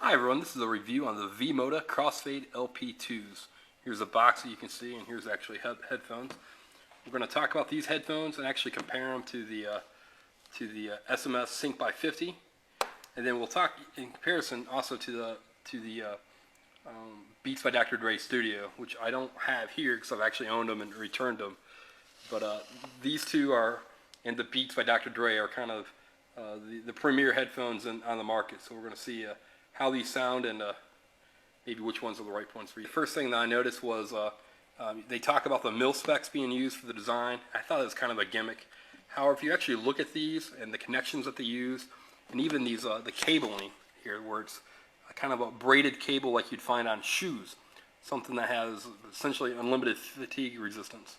Hi everyone, this is a review on the V-Moda Crossfade LP2s. Here's a box that you can see, and here's actually headphones. We're going to talk about these headphones and actually compare them to the SMS Sync by 50, and then we'll talk in comparison also to the Beats by Dr. Dre Studio, which I don't have here because I've actually owned them and returned them. But these two are, and the Beats by Dr. Dre are kind of the premier headphones on the market. So we're going to see how these sound and maybe which ones are the right ones for you. The first thing that I noticed was they talk about the mil specs being used for the design. I thought it was kind of a gimmick. However, if you actually look at these and the connections that they use, and even these the cabling here, where it's kind of a braided cable like you'd find on shoes, something that has essentially unlimited fatigue resistance.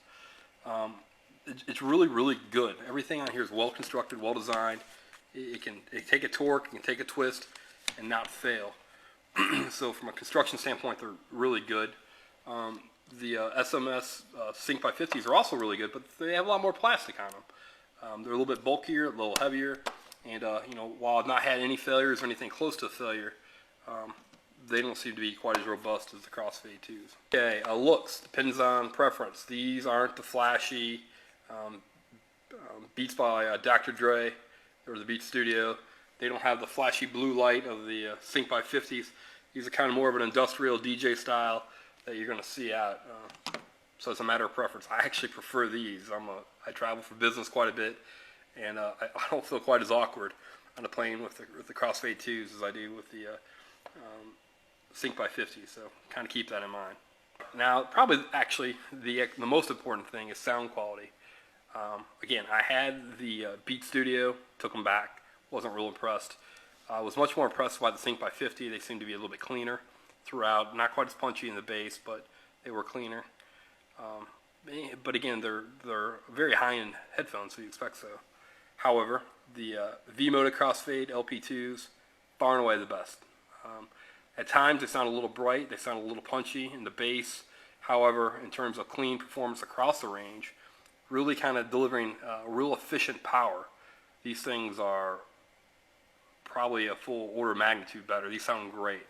It's really good. Everything on here is well constructed, well designed. It can take a torque, it can take a twist, and not fail. So from a construction standpoint, they're really good. The SMS Sync by 50s are also really good, but they have a lot more plastic on them. They're a little bit bulkier, a little heavier, and you know, while I've not had any failures or anything close to a failure, they don't seem to be quite as robust as the Crossfade 2s. Okay, looks depends on preference. These aren't the flashy Beats by Dr. Dre or the Beats Studio. They don't have the flashy blue light of the Sync by 50s. These are kind of more of an industrial DJ style that you're going to see out. So it's a matter of preference. I actually prefer these. I travel for business quite a bit, and I don't feel quite as awkward on a plane with the Crossfade 2s as I do with the Sync by 50s. So kind of keep that in mind. Now, probably actually the most important thing is sound quality. Again, I had the Beat Studio, took them back. Wasn't real impressed. I was much more impressed by the Sync by 50. They seem to be a little bit cleaner throughout. Not quite as punchy in the bass, but they were cleaner. But again, they're very high-end headphones, so you expect so. However, the V-Moda Crossfade LP2s, far and away the best. At times, they sound a little bright. They sound a little punchy in the bass. However, in terms of clean performance across the range, really kind of delivering real efficient power. These things are probably a full order of magnitude better. These sound great.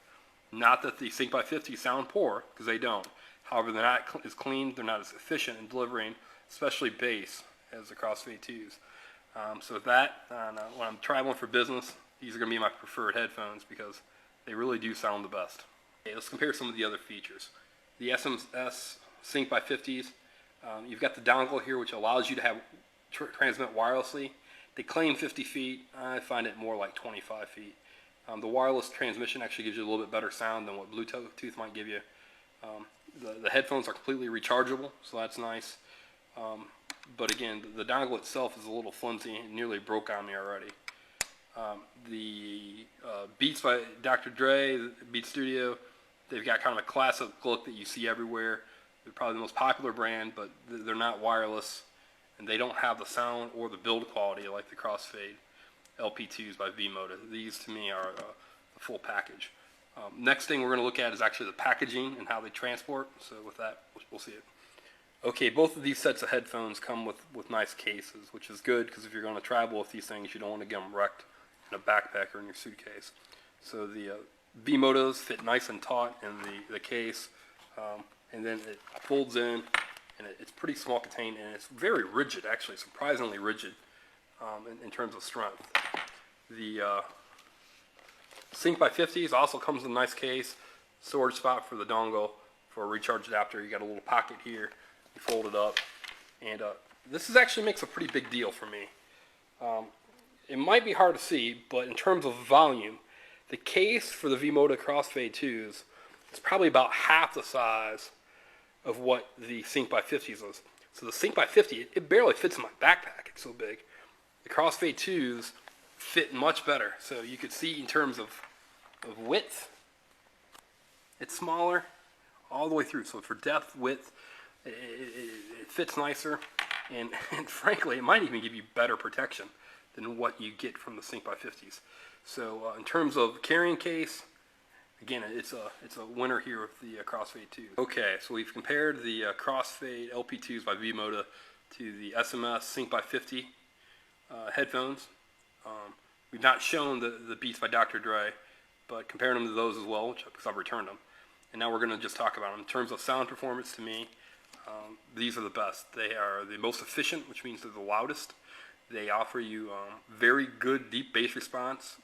Not that the Sync by 50 sound poor, because they don't. However, they're not as clean, they're not as efficient in delivering, especially bass, as the Crossfade 2s. So with that, when I'm traveling for business, these are going to be my preferred headphones because they really do sound the best. Okay, let's compare some of the other features. The SMS Sync by 50s, you've got the dongle here, which allows you to have transmit wirelessly. They claim 50 feet. I find it more like 25 feet. The wireless transmission actually gives you a little bit better sound than what Bluetooth might give you. The headphones are completely rechargeable, so that's nice. But again, the dongle itself is a little flimsy and nearly broke on me already. The Beats by Dr. Dre, the Beats Studio, they've got kind of a classic look that you see everywhere. They're probably the most popular brand, but they're not wireless. And they don't have the sound or the build quality like the Crossfade LP2s by V-Moda. These to me are a full package. Next thing we're going to look at is actually the packaging and how they transport. So with that, we'll see it. Okay, both of these sets of headphones come with nice cases, which is good because if you're going to travel with these things, you don't want to get them wrecked in a backpack or in your suitcase. So the V-Modas fit nice and taut in the case, and then it folds in. And it's pretty small contained, and it's very rigid, actually, surprisingly rigid in terms of strength. The Sync by 50s also comes in a nice case, storage spot for the dongle for a recharge adapter. You got a little pocket here, you fold it up, and this actually makes a pretty big deal for me. It might be hard to see, but in terms of volume, the case for the V-Moda Crossfade 2s is probably about half the size of what the Sync by 50s is. So the Sync by 50, it barely fits in my backpack, it's so big. The Crossfade 2s fit much better. So you could see in terms of width, it's smaller all the way through. So for depth, width, it fits nicer. And frankly, it might even give you better protection than what you get from the Sync by 50s. So in terms of carrying case, again, it's a winner here with the Crossfade 2. Okay, so we've compared the Crossfade LP2s by V-Moda to the SMS Sync by 50 headphones. We've not shown the Beats by Dr. Dre, but comparing them to those as well, because I've returned them. And now we're going to just talk about them. In terms of sound performance, to me, these are the best. They are the most efficient, which means they're the loudest. They offer you very good deep bass response,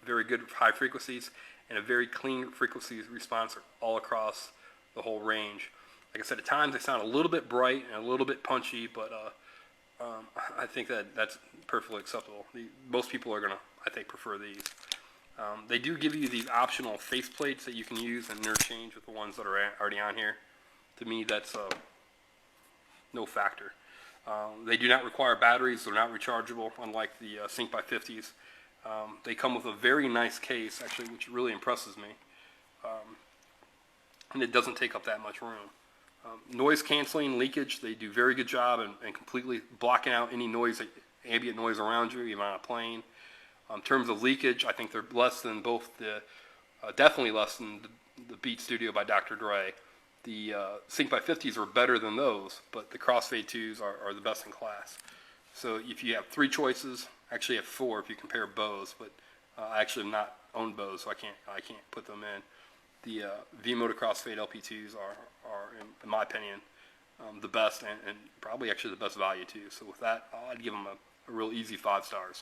very good high frequencies, and a very clean frequency response all across the whole range. Like I said, at times they sound a little bit bright and a little bit punchy, but I think that's perfectly acceptable. Most people are going to, I think, prefer these. They do give you these optional face plates that you can use and interchange with the ones that are already on here. To me, that's no factor. They do not require batteries. They're not rechargeable, unlike the Sync by 50s. They come with a very nice case, actually, which really impresses me. And it doesn't take up that much room. Noise canceling, leakage, they do a very good job in completely blocking out any noise, ambient noise around you, even on a plane. In terms of leakage, I think they're less than both definitely less than the Beat Studio by Dr. Dre. The Sync by 50s are better than those, but the Crossfade 2s are the best in class. So if you have 3 choices, actually you have 4 if you compare Bose, but I actually have not owned Bose, so I can't put them in. The V-Moda Crossfade LP2s are in my opinion, the best and probably actually the best value too. So with that, I'd give them a real easy 5 stars.